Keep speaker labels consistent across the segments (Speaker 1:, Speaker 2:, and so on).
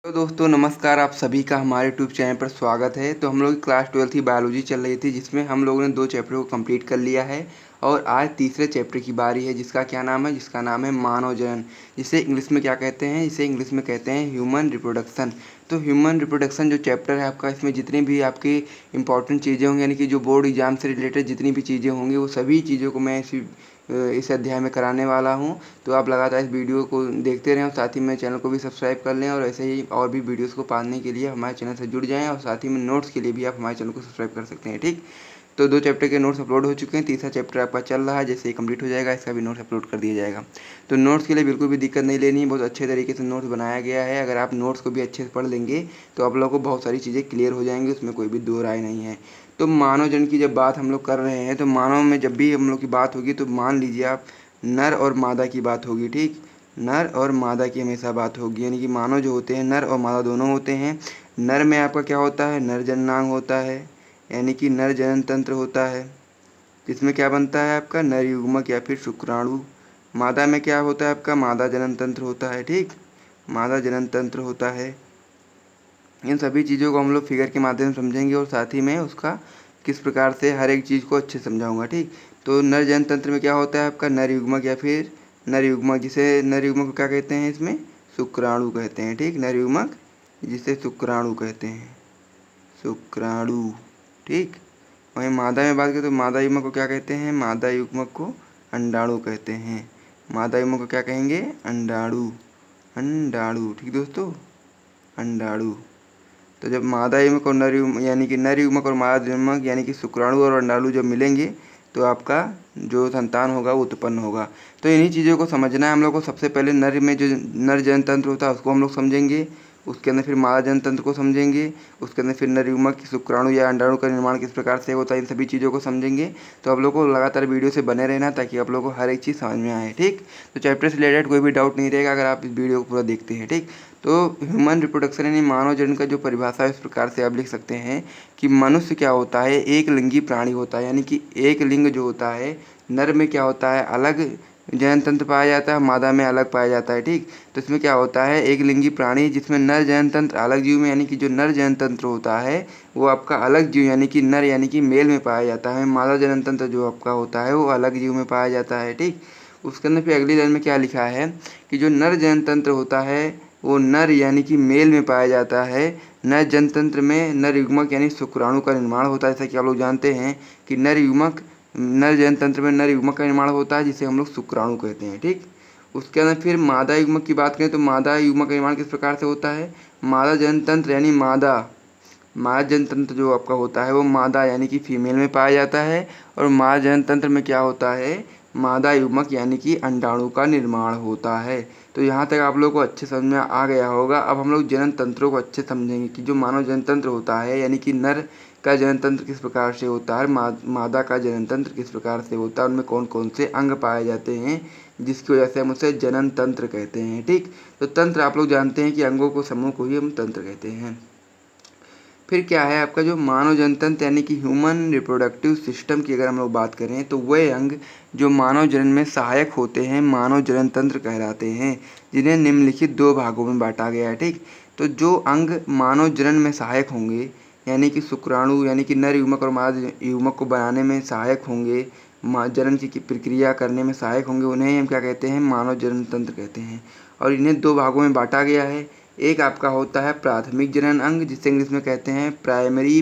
Speaker 1: तो दोस्तों नमस्कार, आप सभी का हमारे यूट्यूब चैनल पर स्वागत है। तो हम लोग की क्लास 12th की बायोलॉजी चल रही थी, जिसमें हम लोगों ने 2 चैप्टर को कंप्लीट कर लिया है और आज तीसरे चैप्टर की बारी है, जिसका नाम है मानव जनन। जिसे इंग्लिश में क्या कहते हैं? इसे इंग्लिश में कहते हैं ह्यूमन रिप्रोडक्शन। तो ह्यूमन रिप्रोडक्शन जो चैप्टर है आपका, इसमें जितनी भी आपकी इंपॉर्टेंट चीज़ें होंगी, यानी कि जो बोर्ड एग्जाम से रिलेटेड जितनी भी चीज़ें होंगी, वो सभी चीज़ों को मैं इस अध्याय में कराने वाला हूँ। तो आप लगातार इस वीडियो को देखते रहें और साथ ही मेरे चैनल को भी सब्सक्राइब कर लें और ऐसे ही और भी वीडियोस को पाने के लिए हमारे चैनल से जुड़ जाएं और साथ ही में नोट्स के लिए भी आप हमारे चैनल को सब्सक्राइब कर सकते हैं। ठीक, तो 2 चैप्टर के नोट्स अपलोड हो चुके हैं, तीसरा चैप्टर आपका चल रहा है। जैसे ही कंप्लीट हो जाएगा इसका भी नोट्स अपलोड कर दिया जाएगा। तो नोट्स के लिए बिल्कुल भी दिक्कत नहीं लेनी है, बहुत अच्छे तरीके से नोट्स बनाया गया है। अगर आप नोट्स को भी अच्छे से पढ़ लेंगे तो आप लोगों को बहुत सारी चीज़ें क्लियर हो जाएंगी, उसमें कोई भी दो राय नहीं है। तो मानव जन्म की जब बात हम लोग कर रहे हैं, तो मानव में जब भी हम लोग की बात होगी तो मान लीजिए आप नर और मादा की बात होगी। ठीक, नर और मादा की हमेशा बात होगी, यानी कि मानव जो होते हैं नर और मादा दोनों होते हैं। नर में आपका क्या होता है? नर जननांग होता है, यानी कि नर जनन तंत्र होता है, जिसमें क्या बनता है आपका नर युग्मक या फिर शुक्राणु। मादा में क्या होता है आपका? मादा जनन तंत्र होता है। ठीक, मादा जनन तंत्र होता है। इन सभी चीज़ों को हम लोग फिगर के माध्यम से समझेंगे और साथ ही में उसका किस प्रकार से हर एक चीज़ को अच्छे से समझाऊंगा। ठीक, तो नर जनन तंत्र में क्या होता है आपका? नर युग्मक या फिर नर युग्मक, जिसे नर युग्मक को क्या कहते हैं? इसमें शुक्राणु कहते हैं। ठीक, नर युग्मक जिसे शुक्राणु कहते हैं, शुक्राणु। ठीक, वहीं मादा में बात करें तो मादा युग्मक को क्या कहते हैं? मादा युग्मक को अंडाणु कहते हैं। मादा युग्मक को क्या कहेंगे? अंडाणु, अंडाणु। ठीक दोस्तों, अंडाणु। तो जब मादा युग्मक और नर युग्मक यानी कि नर युग्मक और मादा युग्मक यानी कि शुक्राणु और अंडाणु जब मिलेंगे तो आपका जो संतान होगा वो उत्पन्न होगा। तो इन्हीं चीज़ों को समझना है हम लोग को। सबसे पहले नर में जो नर जनन तंत्र होता है उसको हम लोग समझेंगे, उसके अंदर फिर मादा जनन तंत्र को समझेंगे, उसके अंदर फिर नर युग्मक शुक्राणु या अंडाणु का निर्माण किस प्रकार से होता है, इन सभी चीज़ों को समझेंगे। तो आप लोग को लगातार वीडियो से बने रहना ताकि आप लोग को हर एक चीज़ समझ में आए। ठीक, तो चैप्टर से रिलेटेड कोई भी डाउट नहीं रहेगा अगर आप इस वीडियो को पूरा देखते हैं। ठीक, तो ह्यूमन रिप्रोडक्शन यानी मानव जनन का जो परिभाषा है इस प्रकार से आप लिख सकते हैं कि मनुष्य क्या होता है? एक लिंगी प्राणी होता है, यानी कि एक लिंग जो होता है, नर में क्या होता है? अलग जनन तंत्र पाया जाता है, मादा में अलग पाया जाता है। ठीक, तो इसमें क्या होता है? एक लिंगी प्राणी जिसमें नर जनन तंत्र अलग जीव में, यानी कि जो नर जनन तंत्र होता है वो आपका अलग जीव यानी कि नर यानी कि मेल में पाया जाता है। मादा जनन तंत्र जो आपका होता है वो अलग जीव में पाया जाता है। ठीक, उसके अंदर फिर अगली लाइन में क्या लिखा है कि जो नर जनन तंत्र होता है वो नर यानी कि मेल में पाया जाता है। नर जनतंत्र में नर युग्मक यानी शुक्राणु का निर्माण होता है। जैसा कि आप लोग जानते हैं कि नर जनतंत्र में नर युग्मक का निर्माण होता है, जिसे हम लोग शुक्राणु कहते हैं। ठीक, उसके अंदर फिर मादा युग्मक की बात करें तो मादा युग्मक का निर्माण किस प्रकार से होता है? मादा जनतंत्र यानी मादा जनतंत्र जो आपका होता है वो मादा यानी कि फीमेल में पाया जाता है और मादा जनतंत्र में क्या होता है? मादा युग्मक यानी कि अंडाणु का निर्माण होता है। तो यहाँ तक आप लोगों को अच्छे समझ में आ गया होगा। अब हम लोग जनन तंत्रों को अच्छे समझेंगे कि जो मानव जनन तंत्र होता है यानी कि नर का जनन तंत्र किस प्रकार से होता है, मादा का जनन तंत्र किस प्रकार से होता है, उनमें कौन कौन से अंग पाए जाते हैं, जिसकी वजह से हम उसे जनन तंत्र कहते हैं। ठीक, तो तंत्र आप लोग जानते हैं कि अंगों को समूह को ही हम तंत्र कहते हैं। फिर क्या है आपका जो मानव जनतंत्र यानी कि ह्यूमन रिप्रोडक्टिव सिस्टम की अगर हम लोग बात करें तो वह अंग जो मानव जनन में सहायक होते हैं मानव जनन तंत्र कहलाते हैं, जिन्हें निम्नलिखित 2 भागों में बांटा गया है। ठीक, तो जो अंग मानव जनन में सहायक होंगे यानी कि शुक्राणु यानी कि नर युग्मक और मादा युग्मक को बनाने में सहायक होंगे, जनन की प्रक्रिया करने में सहायक होंगे, उन्हें हम क्या कहते हैं? मानव जनन तंत्र कहते हैं। और इन्हें 2 भागों में बांटा गया है। एक आपका होता है प्राथमिक जनन अंग, जिसे इंग्लिश में कहते हैं प्राइमरी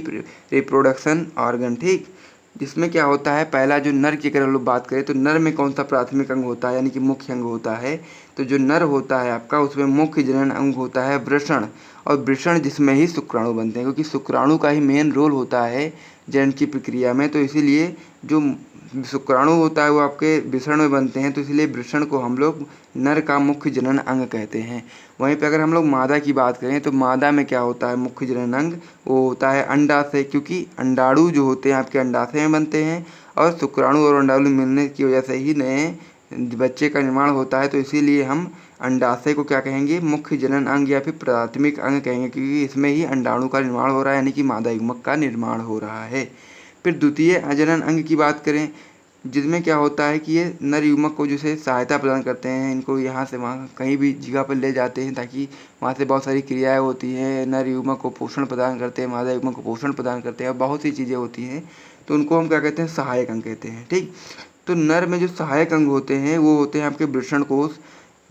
Speaker 1: रिप्रोडक्शन ऑर्गन। ठीक, जिसमें क्या होता है? पहला जो नर की अगर हम लोग बात करें तो नर में कौन सा प्राथमिक अंग होता है यानी कि मुख्य अंग होता है? तो जो नर होता है आपका उसमें मुख्य जनन अंग होता है वृषण, और वृषण जिसमें ही शुक्राणु बनते हैं, क्योंकि शुक्राणु का ही मेन रोल होता है जनन की प्रक्रिया में। तो इसीलिए जो शुक्राणु होता है वो आपके वृषण में बनते हैं, तो इसलिए वृषण को हम लोग नर का मुख्य जनन अंग कहते हैं। वहीं पे अगर हम लोग मादा की बात करें तो मादा में क्या होता है? मुख्य जनन अंग वो होता है अंडाशय, क्योंकि अंडाणु जो होते हैं आपके अंडाशय में बनते हैं और शुक्राणु और अंडाणु मिलने की वजह से ही नए बच्चे का निर्माण होता है। तो इसीलिए हम अंडाशय को क्या कहेंगे? मुख्य जनन अंग या फिर प्राथमिक अंग कहेंगे, क्योंकि इसमें ही अंडाणु का निर्माण हो रहा है यानी कि मादा युग्मक का निर्माण हो रहा है। फिर द्वितीय अजनन अंग की बात करें जिसमें क्या होता है कि ये नर युग्मक को जैसे सहायता प्रदान करते हैं, इनको यहाँ से वहाँ कहीं भी जगह पर ले जाते हैं, ताकि वहाँ से बहुत सारी क्रियाएं होती हैं। नर युग्मक को पोषण प्रदान करते हैं, मादा युग्मक को पोषण प्रदान करते हैं, और बहुत सी चीज़ें होती हैं, तो उनको हम क्या कहते हैं, सहायक अंग कहते हैं। ठीक, तो नर में जो सहायक अंग होते हैं वो होते हैं आपके वृषण कोष,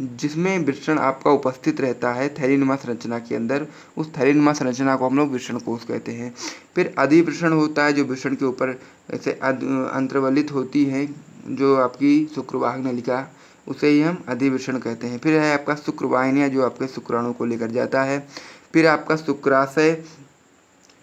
Speaker 1: जिसमें वृषण आपका उपस्थित रहता है थैलीनुमा संरचना के अंदर। उस थैलीनुमा संरचना को हम लोग वृषण कोष कहते हैं। फिर अधिवृषण होता है, जो वृषण के ऊपर ऐसे अंतर्वलित होती है, जो आपकी शुक्रवाहक नलिका, उसे ही हम अधिवृषण कहते हैं। फिर है आपका शुक्रवाहिनियाँ, जो आपके शुक्राणु को लेकर जाता है। फिर आपका शुक्राशय,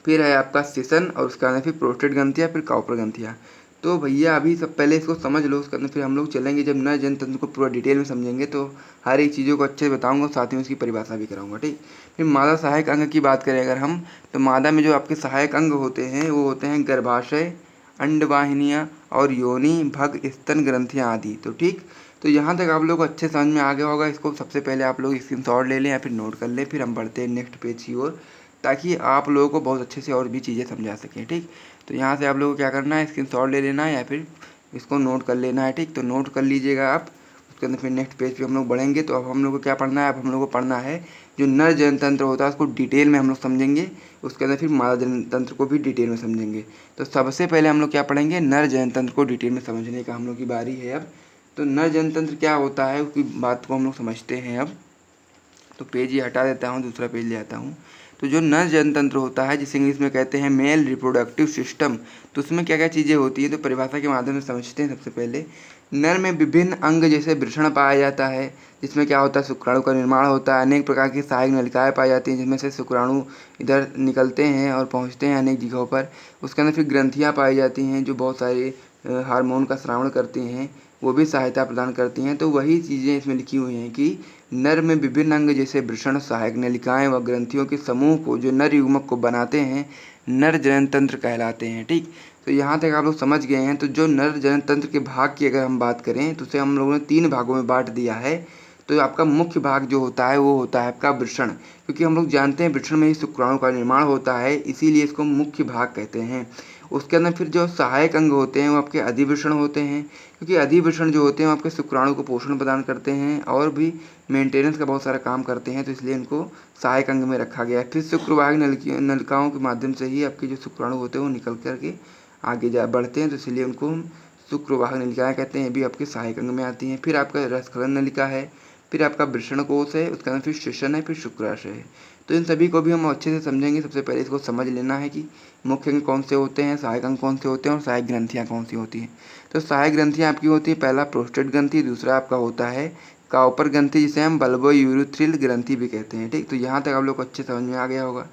Speaker 1: फिर है आपका सेशन, और उसके बाद फिर प्रोस्टेट ग्रंथियाँ, फिर काउपर ग्रंथियाँ। तो भैया अभी सब पहले इसको समझ लो, उसके बाद फिर हम लोग चलेंगे, जब नर जनतंत्र को पूरा डिटेल में समझेंगे तो हर एक चीज़ों को अच्छे से बताऊंगा, साथ ही उसकी परिभाषा भी कराऊंगा। ठीक, फिर मादा सहायक अंग की बात करें अगर हम, तो मादा में जो आपके सहायक अंग होते हैं वो होते हैं गर्भाशय, अंडवाहिनियाँ और योनि, भग, स्तन ग्रंथियाँ आदि। तो ठीक, तो यहाँ तक आप लोग को अच्छे समझ में आ गया होगा। इसको सबसे पहले आप लोग स्क्रीनशॉट ले लें या फिर नोट कर लें, फिर हम बढ़ते हैं नेक्स्ट पेज की ओर, ताकि आप लोगों को बहुत अच्छे से और भी चीज़ें समझा सकें। ठीक, तो यहाँ से आप लोगों को क्या करना है, स्क्रीनशॉट ले लेना है या फिर इसको नोट कर लेना है। ठीक, तो नोट कर लीजिएगा आप। उसके अंदर फिर नेक्स्ट पेज पे हम लोग बढ़ेंगे। तो अब हम लोग को क्या पढ़ना है, अब हम लोग को पढ़ना है जो नर जनतंत्र होता है उसको डिटेल में हम लोग समझेंगे। उसके अंदर फिर मादा जनतंत्र को भी डिटेल में समझेंगे। तो सबसे पहले हम लोग क्या पढ़ेंगे, नर जनतंत्र को डिटेल में समझने का हम लोग की बारी है अब। तो नर जनतंत्र क्या होता है उसकी बात को हम लोग समझते हैं अब। तो पेज ये हटा देता हूँ, दूसरा पेज ले आता हूँ। तो जो नर जनतंत्र होता है, जिसे इंग्लिश में कहते हैं मेल रिप्रोडक्टिव सिस्टम, तो उसमें क्या क्या चीज़ें होती हैं, तो परिभाषा के माध्यम से समझते हैं। सबसे पहले नर में विभिन्न अंग जैसे वृषण पाया जाता है, जिसमें क्या होता है, शुक्राणु का निर्माण होता है। अनेक प्रकार की सहायक नलिकाएं पाई जाती हैं, जिसमें से शुक्राणु इधर निकलते हैं और पहुंचते हैं अनेक जगहों पर। उसके अंदर फिर ग्रंथियां पाई जाती हैं, जो बहुत सारे हार्मोन का स्रावण करती हैं, वो भी सहायता प्रदान करती हैं। तो वही चीज़ें इसमें लिखी हुई हैं कि नर में विभिन्न अंग जैसे वृषण, सहायक नलिकाएं व ग्रंथियों के समूह को, जो नर युग्मक को बनाते हैं, नर जननतंत्र कहलाते हैं। ठीक, तो यहाँ तक आप लोग समझ गए हैं। तो जो नर जननतंत्र के भाग की अगर हम बात करें, तो उसे हम लोगों ने 3 भागों में बांट दिया है। तो आपका मुख्य भाग जो होता है वो होता है आपका वृषण, क्योंकि हम लोग जानते हैं वृषण में ही शुक्राणु का निर्माण होता है, इसीलिए इसको मुख्य भाग कहते हैं। उसके अंदर फिर जो सहायक अंग होते हैं वो आपके अधिवृषण होते हैं, क्योंकि अधिवृषण जो होते हैं वो आपके शुक्राणु को पोषण प्रदान करते हैं और भी मेंटेनेंस का बहुत सारा काम करते हैं, तो इसलिए इनको सहायक अंग में रखा गया है। फिर शुक्रवाहक नलिकाओं के माध्यम से ही आपके जो शुक्राणु होते हैं वो निकल करके आगे जा बढ़ते हैं, तो इसलिए उनको हम शुक्रवाहक नलिकाएं कहते हैं, ये भी आपके सहायक अंग में आती हैं। फिर आपका रसखलन नलिका है, फिर आपका वृषण कोष है, उसके अंदर फिर सेशन है, फिर शुक्राशय है। तो इन सभी को भी हम अच्छे से समझेंगे। सबसे पहले इसको समझ लेना है कि मुख्य अंग कौन से होते हैं, सहायक अंग कौन से होते हैं और सहायक ग्रंथियाँ कौन सी होती हैं। तो सहायक ग्रंथियाँ आपकी होती है, पहला प्रोस्टेट ग्रंथि, दूसरा आपका होता है काउपर ग्रंथि, जिसे हम बल्बो यूरेथ्रिल ग्रंथि भी कहते हैं। ठीक, तो यहाँ तक आप लोग को अच्छे समझ में आ गया होगा।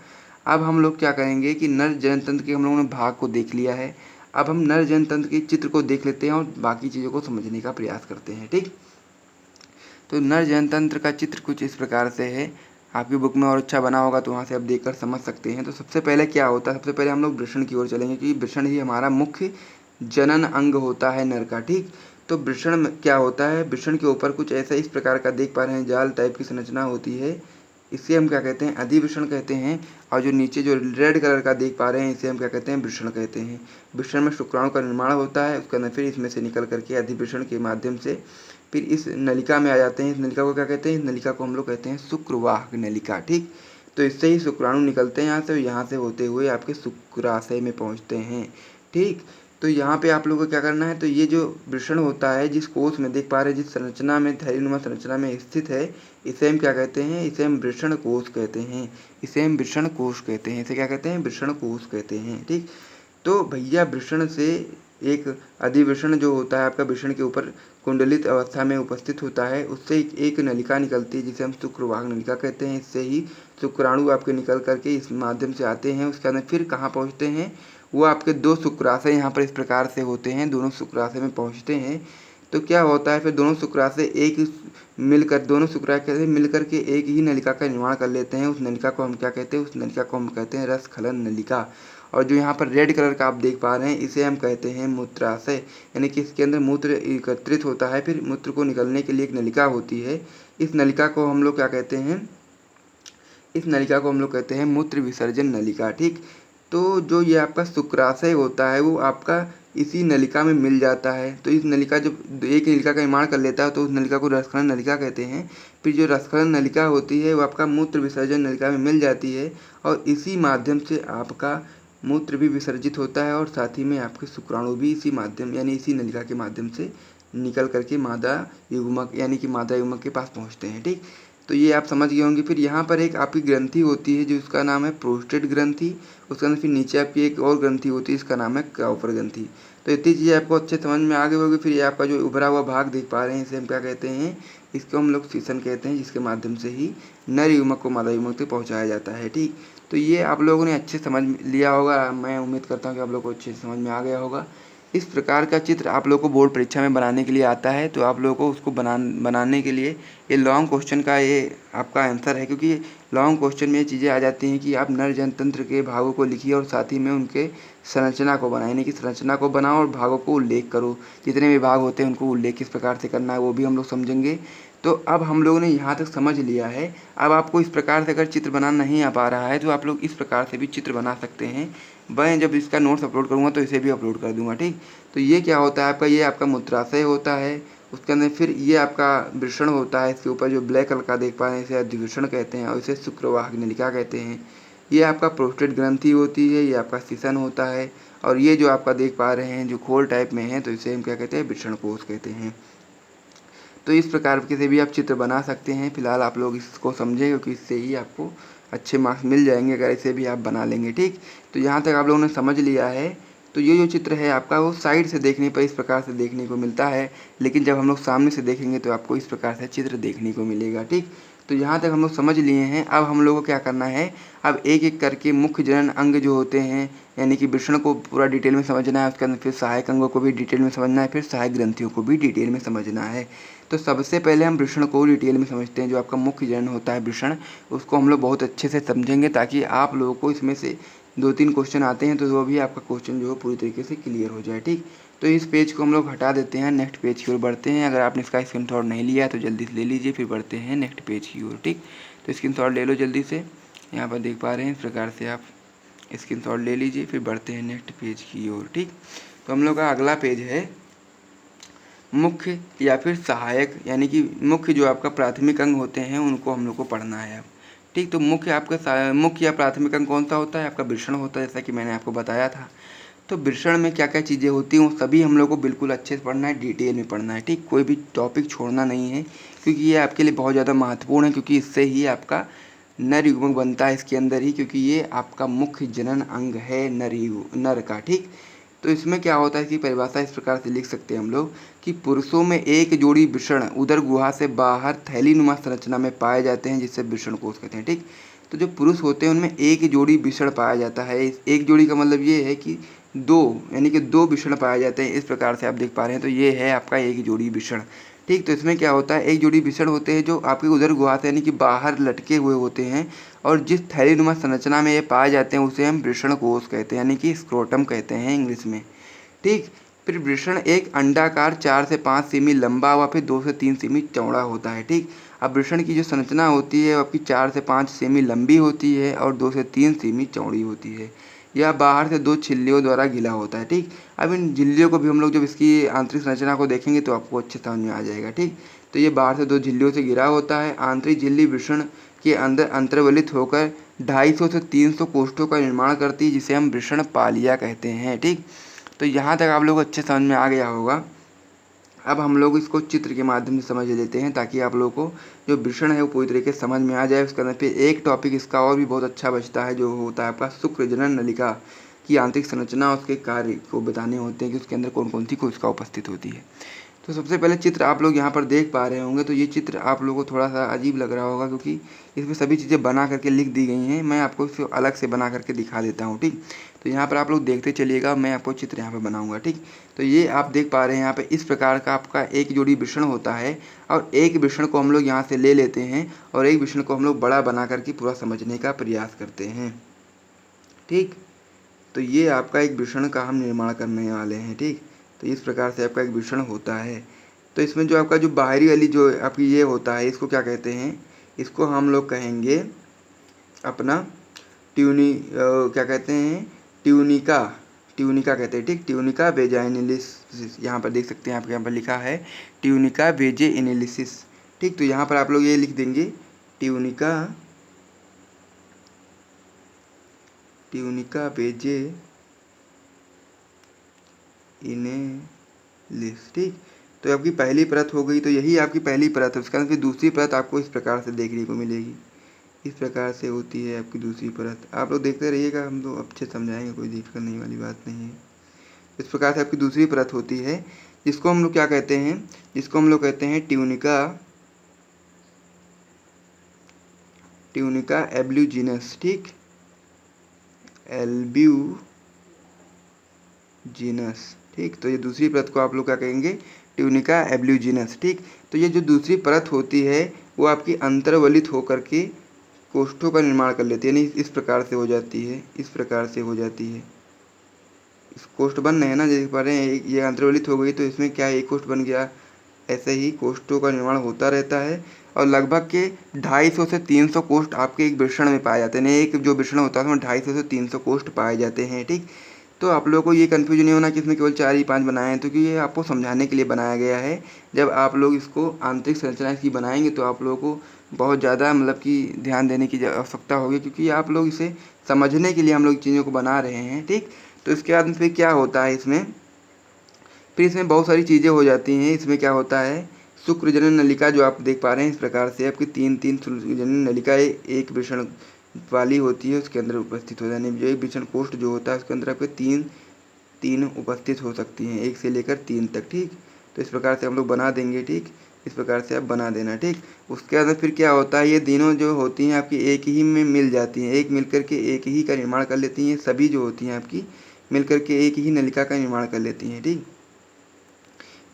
Speaker 1: अब हम लोग क्या करेंगे कि नर जनतंत्र के हम लोगों ने भाग को देख लिया है, अब हम नर जनतंत्र के चित्र को देख लेते हैं और बाकी चीज़ों को समझने का प्रयास करते हैं। ठीक, तो नर जनतंत्र का चित्र कुछ इस प्रकार से है। आपकी बुक में और अच्छा बना होगा तो वहाँ से आप देखकर समझ सकते हैं। तो सबसे पहले क्या होता है, सबसे पहले हम लोग वृषण की ओर चलेंगे, क्योंकि वृषण ही हमारा मुख्य जनन अंग होता है नर का। ठीक, तो वृषण में क्या होता है, वृषण के ऊपर कुछ ऐसा इस प्रकार का देख पा रहे हैं, जाल टाइप की संरचना होती है, इसे हम क्या कहते हैं, अधिवृषण कहते हैं। और जो नीचे जो रेड कलर का देख पा रहे हैं, इसे हम क्या कहते हैं, वृषण कहते हैं। वृषण में शुक्राणु का निर्माण होता है, उसके अंदर फिर इसमें से निकल करके अधिवृषण के माध्यम से फिर इस नलिका में आ जाते हैं। इस नलिका को क्या कहते हैं, इस नलिका को हम लोग कहते हैं शुक्रवाहक नलिका। ठीक, तो इससे ही शुक्राणु निकलते हैं यहाँ से, यहाँ से होते हुए आपके शुक्राशय में पहुँचते हैं। ठीक, तो यहाँ पे आप लोगों को क्या करना है, तो ये जो वृषण होता है, जिस कोष में देख पा रहे हैं, जिस संरचना में, थैलीनुमा संरचना में स्थित है, इसे हम क्या कहते हैं, इसे हम वृषण कोष कहते हैं। इसे हम वृषण कोष कहते हैं, इसे क्या कहते हैं, वृषण कोष कहते हैं। ठीक, तो भैया वृषण से एक अधिवृषण जो होता है आपका, वृषण के ऊपर कुंडलित अवस्था में उपस्थित होता है, उससे एक नलिका निकलती है, जिसे हम शुक्रवाहक नलिका कहते हैं। इससे ही शुक्राणु आपके निकल करके इस माध्यम से आते हैं, उसके अंदर फिर कहाँ पहुँचते हैं, वो आपके 2 शुक्राशय यहाँ पर इस प्रकार से होते हैं, दोनों शुक्राशय में पहुँचते हैं। तो क्या होता है, फिर दोनों शुक्राशय दोनों शुक्राशय मिलकर के एक ही नलिका का निर्माण कर लेते हैं। उस नलिका को हम क्या कहते हैं, उस नलिका को हम कहते हैं रसखलन नलिका। और जो यहाँ पर रेड कलर का आप देख पा रहे हैं, इसे हम कहते हैं मूत्राशय, यानी कि इसके अंदर मूत्र एकत्रित होता है, फिर मूत्र को निकलने के लिए एक नलिका होती है। इस नलिका को हम लोग क्या कहते हैं, इस नलिका को हम लोग कहते हैं मूत्र विसर्जन नलिका। ठीक, तो जो ये आपका शुक्राशय होता है वो आपका इसी नलिका में मिल जाता है। तो इस नलिका जब एक नलिका का निर्माण कर लेता है तो उस नलिका को रसखलन नलिका कहते हैं। फिर जो रसखलन नलिका होती है वो आपका मूत्र विसर्जन नलिका में मिल जाती है और इसी माध्यम से आपका मूत्र भी विसर्जित होता है और साथ ही में आपके शुक्राणु भी इसी माध्यम यानी इसी नलिका के माध्यम से निकल करके मादा युग्मक यानी कि मादा युग्मक के पास पहुंचते हैं। ठीक, तो ये आप समझ गए होंगे। फिर यहाँ पर एक आपकी ग्रंथि होती है जो उसका नाम है प्रोस्टेट ग्रंथि। उसके अंदर फिर नीचे आपकी एक और ग्रंथि होती है, इसका नाम है काउपर ग्रंथि। तो इतनी चीज़ें आपको अच्छे समझ में आ गई होगी। फिर ये आपका जो उभरा हुआ भाग देख पा रहे हैं इसे हम क्या कहते हैं, इसको हम लोग सीसन कहते हैं, जिसके माध्यम से ही नर युग्मक को मादा युग्मक तक पहुँचाया जाता है। ठीक, तो ये आप लोगों ने अच्छे समझ लिया होगा। मैं उम्मीद करता हूँ कि आप लोग को अच्छे से समझ में आ गया होगा। इस प्रकार का चित्र आप लोग को बोर्ड परीक्षा में बनाने के लिए आता है, तो आप लोगों को उसको बनाने के लिए ये लॉन्ग क्वेश्चन का ये आपका आंसर है, क्योंकि लॉन्ग क्वेश्चन में ये चीज़ें आ जाती हैं कि आप नर जनतंत्र के भागों को लिखिए और साथ ही में उनके संरचना को बनाए, यानी कि संरचना को बनाओ और भागों को उल्लेख करो। जितने भी भाग होते हैं उनको उल्लेख किस प्रकार से करना है वो भी हम लोग समझेंगे। तो अब हम लोगों ने यहाँ तक समझ लिया है। अब आपको इस प्रकार से अगर चित्र बनाना नहीं आ पा रहा है तो आप लोग इस प्रकार से भी चित्र बना सकते हैं। मैं जब इसका नोट्स अपलोड करूँगा तो इसे भी अपलोड कर दूँगा। ठीक, तो ये क्या होता है आपका, ये आपका मूत्राशय होता है। उसके अंदर फिर ये आपका वृषण होता है, इसके ऊपर जो ब्लैक कलर का देख पा रहे हैं इसे अधिवृषण कहते हैं और इसे शुक्रवाहक नलिका कहते हैं। ये आपका प्रोस्टेट ग्रंथि होती है, ये आपका सीसन होता है और ये जो आपका देख पा रहे हैं जो खोल टाइप में है तो इसे हम क्या कहते हैं, वृषण कोश कहते हैं। तो इस प्रकार के से भी आप चित्र बना सकते हैं। फिलहाल आप लोग इसको समझें क्योंकि इससे ही आपको अच्छे मार्क्स मिल जाएंगे अगर इसे भी आप बना लेंगे। ठीक, तो यहाँ तक आप लोगों ने समझ लिया है। तो ये जो चित्र है आपका वो साइड से देखने पर इस प्रकार से देखने को मिलता है, लेकिन जब हम लोग सामने से देखेंगे तो आपको इस प्रकार से चित्र देखने को मिलेगा। ठीक, तो यहाँ तक हम लोग समझ लिए हैं। अब हम लोग को क्या करना है, अब एक एक करके मुख्य जनन अंग जो होते हैं यानी कि वृषण को पूरा डिटेल में समझना है, उसके अंदर फिर सहायक अंगों को भी डिटेल में समझना है, फिर सहायक ग्रंथियों को भी डिटेल में समझना है। तो सबसे पहले हम वृषण को डिटेल में समझते हैं। जो आपका मुख्य जनन होता है वृषण, उसको हम लोग बहुत अच्छे से समझेंगे ताकि आप लोगों को इसमें से 2-3 क्वेश्चन आते हैं तो वो भी आपका क्वेश्चन जो है पूरी तरीके से क्लियर हो जाए। ठीक, तो इस पेज को हम लोग हटा देते हैं, नेक्स्ट पेज की ओर बढ़ते हैं। अगर आपने इसका स्क्रीनशॉट नहीं लिया है तो जल्दी से ले लीजिए, फिर बढ़ते हैं नेक्स्ट पेज की ओर। ठीक, तो स्क्रीनशॉट ले लो जल्दी से। यहाँ पर देख पा रहे हैं इस प्रकार से आप स्क्रीनशॉट ले लीजिए, फिर बढ़ते हैं नेक्स्ट पेज की ओर। ठीक, तो हम लोग का अगला पेज है मुख्य या फिर सहायक, यानी कि मुख्य जो आपका प्राथमिक अंग होते हैं उनको हम लोग को पढ़ना है अब। ठीक, तो मुख्य या प्राथमिक अंग कौन सा होता है, आपका वृषण होता है, जैसा कि मैंने आपको बताया था। तो वृषण में क्या क्या चीज़ें होती हैं वो सभी हम लोग को बिल्कुल अच्छे से पढ़ना है, डिटेल में पढ़ना है। ठीक, कोई भी टॉपिक छोड़ना नहीं है क्योंकि ये आपके लिए बहुत ज़्यादा महत्वपूर्ण है, क्योंकि इससे ही आपका नर युग्मक बनता है इसके अंदर ही, क्योंकि ये आपका मुख्य जनन अंग है नर का। ठीक, तो इसमें क्या होता है कि परिभाषा इस प्रकार से लिख सकते हैं हम लोग कि पुरुषों में एक जोड़ी वृषण उदर गुहा से बाहर थैलीनुमा संरचना में पाए जाते हैं, जिससे वृषण कोश कहते हैं। ठीक, तो जो पुरुष होते हैं उनमें एक जोड़ी वृषण पाया जाता है। एक जोड़ी का मतलब ये है कि दो, यानी कि दो वृषण पाए जाते हैं। इस प्रकार से आप देख पा रहे हैं, तो ये है आपका एक जोड़ी वृषण। ठीक, तो इसमें क्या होता है, एक जोड़ी वृषण होते हैं जो आपके उदर गुहा से यानी कि बाहर लटके हुए होते हैं और जिस थैलीनुमा संरचना में ये पाए जाते हैं उसे हम वृषण कोश कहते हैं, यानी कि स्क्रोटम कहते हैं इंग्लिश में। ठीक, फिर वृषण एक अंडाकार 4 से 5 सेमी लंबा व फिर 2 से 3 सेमी चौड़ा होता है। ठीक, अब वृषण की जो संरचना होती है वो आपकी 4 से 5 सेमी लंबी होती है और 2 से 3 सेमी चौड़ी होती है। यह बाहर से 2 झिल्लियों द्वारा घिरा होता है। ठीक, अब इन झिल्लियों को भी हम लोग जब इसकी आंतरिक संरचना को देखेंगे तो आपको अच्छे समझ में आ जाएगा। ठीक, तो ये बाहर से 2 झिल्लियों से घिरा होता है। आंतरिक झिल्ली वृषण के अंदर अंतर्वलित होकर 250 से 300 कोष्ठों का निर्माण करती है, जिसे हम वृषण पालिया कहते हैं। ठीक, तो यहाँ तक आप लोग अच्छे समझ में आ गया होगा। अब हम लोग इसको चित्र के माध्यम से समझ लेते हैं ताकि आप लोगों को जो वृषण है वो पूरी तरीके से समझ में आ जाए। उसके अंदर फिर एक टॉपिक इसका और भी बहुत अच्छा बचता है, जो होता है आपका शुक्र जनन नलिका की आंतरिक संरचना, उसके कार्य को बताने होते हैं कि उसके अंदर कौन कौन सी कोशिका उपस्थित होती है। तो सबसे पहले चित्र आप लोग यहाँ पर देख पा रहे होंगे। तो ये चित्र आप लोगों को थोड़ा सा अजीब लग रहा होगा क्योंकि इसमें सभी चीज़ें बना करके लिख दी गई हैं। मैं आपको इसको अलग से बना करके दिखा देता हूँ। ठीक, तो यहाँ पर आप लोग देखते चलिएगा, मैं आपको चित्र यहाँ पर बनाऊँगा। ठीक, तो ये आप देख पा रहे हैं यहाँ पे इस प्रकार का आपका एक जोड़ी वृषण होता है और एक वृषण को हम लोग यहाँ से ले लेते हैं और एक वृषण को हम लोग बड़ा बना करके पूरा समझने का प्रयास करते हैं। ठीक, तो ये आपका एक वृषण का हम निर्माण करने वाले हैं। ठीक, तो इस प्रकार से आपका एक वृषण होता है। तो इसमें जो आपका जो बाहरी वाली जो आपकी ये होता है इसको क्या कहते हैं, इसको हम लोग कहेंगे अपना क्या कहते हैं, ट्यूनिका। ट्यूनिका कहते हैं, ठीक। ट्यूनिका वेजाइनलिसिस, यहाँ पर देख सकते हैं, आपके यहाँ पर लिखा है ट्यूनिका वेजाइनलिसिस, ठीक। तो यहाँ पर आप लोग ये लिख देंगे ट्यूनिका वेजाइनलिस, ठीक। तो आपकी पहली परत हो गई, तो यही आपकी पहली परत है। उसके बाद फिर दूसरी परत आपको इस प्रकार से देखने को मिलेगी, इस प्रकार से होती है आपकी दूसरी परत। आप लोग देखते रहिएगा, हम लोग अच्छे समझाएंगे, कोई दिक्कत करने वाली बात नहीं है। इस प्रकार से आपकी दूसरी परत होती है, जिसको हम लोग क्या कहते हैं, जिसको हम लोग कहते हैं ट्यूनिका एब्यूजिनस, ठीक। एब्यूजिनस, ठीक। तो ये दूसरी परत को आप लोग क्या कहेंगे, ट्यूनिका एब्यूजिनस, ठीक। तो ये जो दूसरी परत होती है वो आपकी अंतर्वलित होकर के कोष्ठों का निर्माण कर लेती है, यानी इस प्रकार से हो जाती है, इस प्रकार से हो जाती है। इस कोष्ठ बन रहे हैं ना, देख पा रहे हैं, ये अंतर्वलित हो गई तो इसमें क्या है, एक कोष्ठ बन गया। ऐसे ही कोष्ठों का निर्माण होता रहता है और लगभग के 250 से 300 कोष्ठ आपके एक वृषण में पाए जाते हैं। एक जो वृषण होता है उसमें 250 से 300 कोष्ठ पाए जाते हैं, ठीक। तो आप लोगों को ये कन्फ्यूजन नहीं होना कि इसमें केवल 4 ही 5 बनाए हैं, क्योंकि ये आपको समझाने के लिए बनाया गया है। जब आप लोग इसको आंतरिक संरचना इसकी बनाएंगे तो आप लोगों को बहुत ज़्यादा मतलब कि ध्यान देने की आवश्यकता होगी, क्योंकि आप लोग इसे समझने के लिए हम लोग चीज़ों को बना रहे हैं, ठीक। तो इसके बाद फिर क्या होता है, फिर इसमें बहुत सारी चीज़ें हो जाती हैं। इसमें क्या होता है, शुक्रजनन नलिका जो आप देख पा रहे हैं, इस प्रकार से आपकी तीन शुक्रजनन नलिकाएँ एक वृषण वाली होती है, उसके अंदर उपस्थित हो जाने, जो एक वृषण कोष्ठ जो होता है उसके अंदर आपके तीन उपस्थित हो सकती हैं, 1 से लेकर 3 तक, ठीक। तो इस प्रकार से हम लोग बना देंगे, ठीक। इस प्रकार से आप बना देना, ठीक। उसके अंदर फिर क्या होता है, ये तीनों जो होती हैं आपकी एक ही में मिल जाती हैं, एक मिलकर के एक ही का निर्माण कर लेती हैं। सभी जो होती हैं आपकी मिलकर के एक ही नलिका का निर्माण कर लेती हैं, ठीक।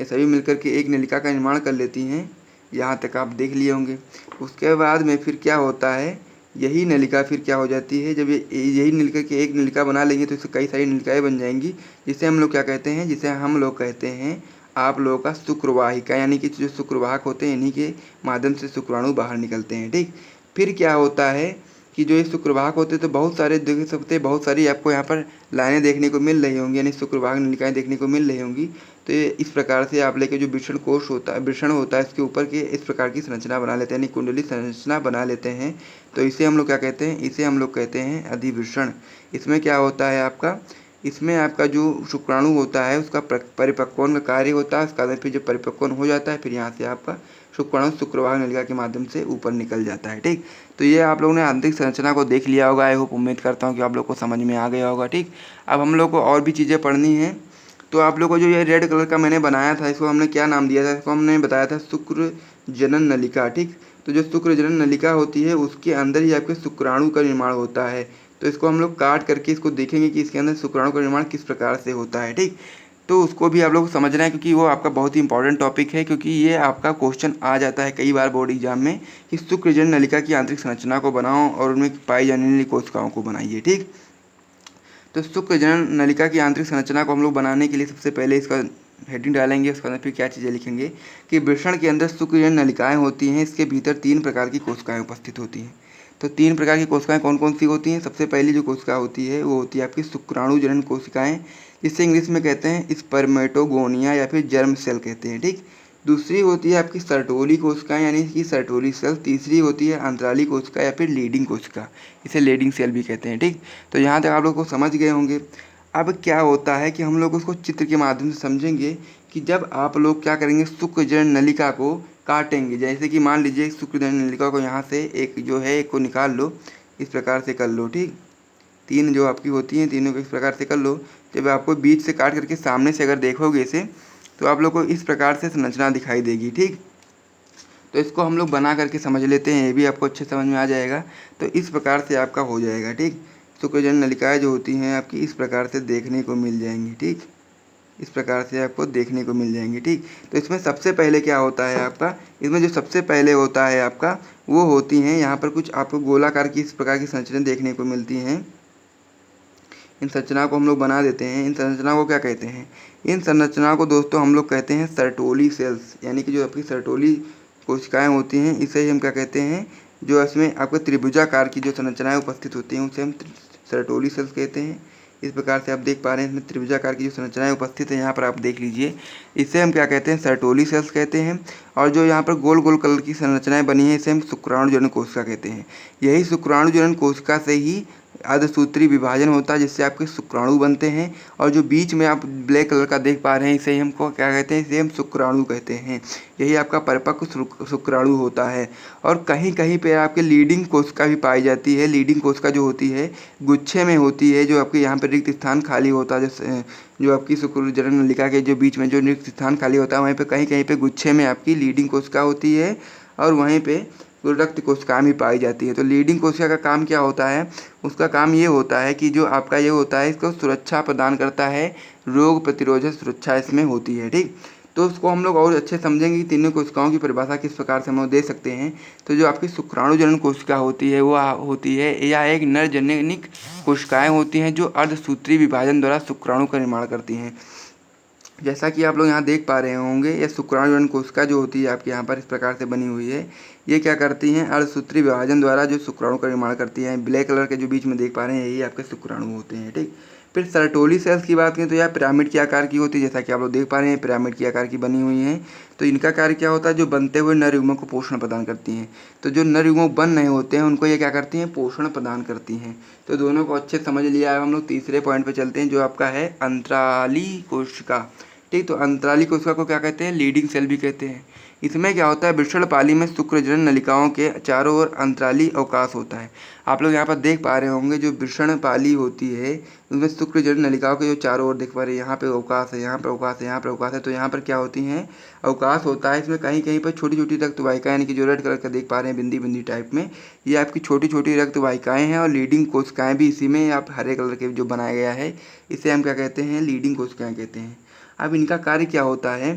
Speaker 1: ये सभी मिलकर के एक नलिका का निर्माण कर लेती हैं। यहाँ तक आप देख लिए होंगे। उसके बाद में फिर क्या होता है, यही नलिका फिर क्या हो जाती है, जब यही मिलकर के एक नलिका बना लेंगे तो इससे कई सारी नलिकाएँ बन जाएंगी, जिसे हम लोग क्या कहते हैं, जिसे हम लोग कहते हैं आप लोगों का शुक्रवाहिका, यानी कि जो शुक्रवाहक होते हैं इन्हीं के माध्यम से शुक्राणु बाहर निकलते हैं, ठीक। फिर क्या होता है कि जो ये शुक्रवाहक होते हैं तो बहुत सारे देख सकते हैं, बहुत सारी आपको यहाँ पर लाइनें देखने को मिल रही होंगी, यानी शुक्रवाहक नलिकाएँ देखने को मिल रही होंगी। तो ये इस प्रकार से आप लेके जो वृषण कोष होता है, वृषण होता है, इसके ऊपर के इस प्रकार की संरचना बना लेते हैं, यानी कुंडली संरचना बना लेते हैं। तो इसे हम लोग क्या कहते हैं, इसे हम लोग कहते हैं अधिवृषण। इसमें क्या होता है आपका, इसमें आपका जो शुक्राणु होता है उसका परिपक्वन का कार्य होता है। उसका फिर जब परिपक्वन हो जाता है फिर यहाँ से आपका शुक्राणु शुक्रवाहक नलिका के माध्यम से ऊपर निकल जाता है, ठीक। तो ये आप लोगों ने आंतरिक संरचना को देख लिया होगा। आई होप, उम्मीद करता हूँ कि आप लोग को समझ में आ गया होगा, ठीक। अब हम लोग को और भी चीज़ें पढ़नी हैं। तो आप लोग को जो ये रेड कलर का मैंने बनाया था, इसको हमने क्या नाम दिया था, इसको हमने बताया था शुक्र जनन नलिका, ठीक। तो जो शुक्र जनन नलिका होती है उसके अंदर ही आपके शुक्राणु का निर्माण होता है। तो इसको हम लोग काट करके इसको देखेंगे कि इसके अंदर शुक्राणु का निर्माण किस प्रकार से होता है, ठीक। तो उसको भी आप लोग को समझना है, क्योंकि वो आपका बहुत ही इंपॉर्टेंट टॉपिक है, क्योंकि ये आपका क्वेश्चन आ जाता है कई बार बोर्ड एग्जाम में कि शुक्रजनन नलिका की आंतरिक संरचना को बनाओ और उनमें पाई जाने वाली कोशिकाओं को बनाइए, ठीक। तो शुक्रजनन नलिका की आंतरिक संरचना को हम लोग बनाने के लिए सबसे पहले इसका हेडिंग डालेंगे। उसके अंदर फिर क्या चीज़ें लिखेंगे कि वृषण के अंदर शुक्रजनन नलिकाएँ होती हैं, इसके भीतर 3 प्रकार की कोशिकाएँ उपस्थित होती हैं। तो 3 प्रकार की कोशिकाएँ कौन कौन सी होती हैं, सबसे पहली जो कोशिका होती है वो होती है आपकी शुक्राणु जनन कोशिकाएँ, जिसे इंग्लिश में कहते हैं स्पर्मेटोगोनिया या फिर जर्म सेल कहते हैं, ठीक। दूसरी होती है आपकी सर्टोली कोशिकाएँ, यानी कि सर्टोली सेल। तीसरी होती है अंतराली कोशिका या फिर लीडिंग कोशिका, इसे लीडिंग सेल भी कहते हैं, ठीक। तो यहाँ तक आप लोग को समझ गए होंगे। अब क्या होता है कि हम लोग उसको चित्र के माध्यम से समझेंगे कि जब आप लोग क्या करेंगे, शुक्रजनन नलिका को काटेंगे। जैसे कि मान लीजिए शुक्रजनन नलिका को यहाँ से एक जो है एक को निकाल लो, इस प्रकार से कर लो, ठीक। 3 जो आपकी होती हैं तीनों को इस प्रकार से कर लो। जब आपको बीच से काट करके सामने से अगर देखोगे इसे, तो आप लोग को इस प्रकार से संरचना दिखाई देगी, ठीक। तो इसको हम लोग बना करके समझ लेते हैं, ये भी आपको अच्छे समझ में आ जाएगा। तो इस प्रकार से आपका हो जाएगा, ठीक। शुक्रजनन नलिकाएँ जो होती हैं आपकी इस प्रकार से देखने को मिल जाएंगी, ठीक। इस प्रकार से आपको देखने को मिल जाएंगी, ठीक। तो इसमें सबसे पहले क्या होता है आपका, इसमें जो सबसे पहले होता है आपका वो होती हैं यहाँ पर कुछ आपको गोलाकार की इस प्रकार की संरचना देखने को मिलती हैं। इन संरचनाओं को हम लोग बना देते हैं। इन संरचनाओं को क्या कहते हैं, इन संरचनाओं को दोस्तों हम लोग कहते हैं सर्टोली सेल्स, यानी कि जो आपकी सर्टोली कोशिकाएँ होती हैं इसे ही हम क्या कहते हैं, जो इसमें आपको त्रिभुजाकार की जो संरचनाएँ उपस्थित होती हैं उसे हम सर्टोली सेल्स कहते हैं। इस प्रकार से आप देख पा रहे हैं इसमें त्रिभुजाकार की जो संरचनाएं उपस्थित है यहाँ पर आप देख लीजिए। इसे हम क्या कहते हैं, सर्टोली सेल्स कहते हैं। और जो यहाँ पर गोल गोल कलर की संरचनाएं बनी है इसे हम शुक्राणु जनन कोशिका कहते हैं। यही शुक्राणु जनन कोशिका से ही अर्धसूत्री विभाजन होता है जिससे आपके शुक्राणु बनते हैं। और जो बीच में आप ब्लैक कलर का देख पा रहे हैं इसे ही हमको क्या कहते हैं, इसे हम शुक्राणु कहते हैं। यही आपका परिपक्व शुक्राणु होता है। और कहीं कहीं पे आपके लीडिंग कोशिका भी पाई जाती है। लीडिंग कोशिका जो होती है गुच्छे में होती है, जो आपके यहाँ पर रिक्त स्थान खाली होता है, जैसे जो आपकी शुक्र जनन नलिका के जो बीच में जो रिक्त स्थान खाली होता है वहीं पे कहीं कहीं पे गुच्छे में आपकी लीडिंग कोशिका होती है और वहीं पे रक्त कोशिका भी पाई जाती है। तो लीडिंग कोशिका का काम क्या होता है, उसका काम ये होता है कि जो आपका ये होता है इसको सुरक्षा प्रदान करता है, रोग प्रतिरोधक सुरक्षा इसमें होती है। ठीक, तो उसको हम लोग और अच्छे समझेंगे कि तीनों कोशिकाओं की परिभाषा किस प्रकार से हम लोग दे सकते हैं। तो जो आपकी शुक्राणु जनन कोशिका होती है वो होती है या एक नर जननिक कोशिकाएं होती हैं जो अर्धसूत्री विभाजन द्वारा शुक्राणु का निर्माण करती हैं। जैसा कि आप लोग यहाँ देख पा रहे होंगे, यह शुक्राणु जनन कोशिका जो होती है आपके यहाँ पर इस प्रकार से बनी हुई है। ये क्या करती हैं, अर्धसूत्री विभाजन द्वारा जो शुक्राणु का निर्माण करती हैं। ब्लैक कलर के जो बीच में देख पा रहे हैं यही आपके शुक्राणु होते हैं। ठीक, फिर सर्टोली सेल्स की बात करें तो यह पिरामिड के आकार की होती है। जैसा कि आप लोग देख पा रहे हैं पिरामिड के आकार की बनी हुई हैं। तो इनका कार्य क्या होता है, जो बनते हुए नर युग्मों को पोषण प्रदान करती हैं। तो जो नर युग्म बन रहे होते हैं उनको ये क्या करती हैं, पोषण प्रदान करती हैं। तो दोनों को अच्छे समझ लिया है। हम लोग तीसरे पॉइंट पे चलते हैं जो आपका है अंतराली कोशिका। ठीक, तो अंतराली कोशिका को क्या कहते हैं, लीडिंग सेल भी कहते हैं। इसमें क्या होता है, वृषणपाली में शुक्रजनन नलिकाओं के चारों ओर अंतराली अवकाश होता है। आप लोग यहाँ पर देख पा रहे होंगे जो वृषणपाली होती है उसमें शुक्रजनन नलिकाओं के जो चारों ओर देख पा रहे हैं, यहाँ पे अवकाश है, यहाँ पर अवकाश है, यहाँ पर अवकाश है। तो यहाँ पर क्या होती हैं, अवकाश होता है। इसमें कहीं कहीं पर छोटी छोटी रक्त वाहिकाएं, यानी कि जो रेड कलर का देख पा रहे हैं बिंदी बिंदी टाइप में, ये आपकी छोटी छोटी रक्त वाहिकाएं हैं। और लीडिंग कोशिकाएं भी इसी में आप हरे कलर के जो बनाया गया है इसे हम क्या कहते हैं, लीडिंग कोशिकाएं कहते हैं। अब इनका कार्य क्या होता है,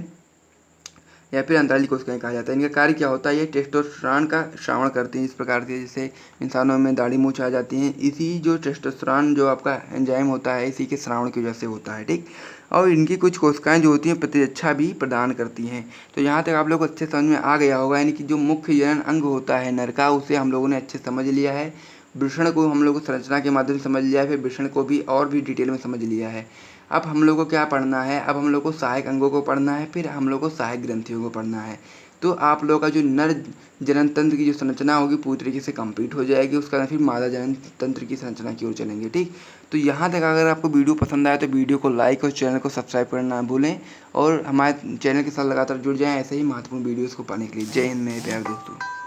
Speaker 1: या फिर अंतराली कोशिकाएं कहा जाता है। इनका कार्य क्या होता है, ये टेस्टोस्टेरोन का श्रावण करती हैं। इस प्रकार से जैसे इंसानों में दाढ़ी मूंछ आ जाती हैं, इसी जो टेस्टोस्टेरोन जो आपका एंजाइम होता है इसी के श्रावण की वजह से होता है। ठीक, और इनकी कुछ कोशिकाएं जो होती हैं प्रतिरक्षा भी प्रदान करती हैं। तो यहाँ तक आप लोग अच्छे समझ में आ गया होगा, यानी कि जो मुख्य जनन अंग होता है नर का उसे हम लोगों ने अच्छे समझ लिया है। वृषण को हम लोग संरचना के माध्यम से समझ लिया है, फिर वृषण को भी और भी डिटेल में समझ लिया है। अब हम लोग को क्या पढ़ना है, अब हम लोग को सहायक अंगों को पढ़ना है, फिर हम लोग को सहायक ग्रंथियों को पढ़ना है। तो आप लोगों का जो नर जनन तंत्र की जो संरचना होगी पूरी तरीके से कंप्लीट हो जाएगी। उसका बाद फिर मादा जनन तंत्र की संरचना की ओर चलेंगे। ठीक, तो यहाँ तक अगर आपको वीडियो पसंद आए तो वीडियो को लाइक और चैनल को सब्सक्राइब करना ना भूलें। और हमारे चैनल के साथ लगातार जुड़ जाएँ ऐसे ही महत्वपूर्ण वीडियोज़ को पाने के लिए। जय हिंद मेरे प्यारे दोस्तों।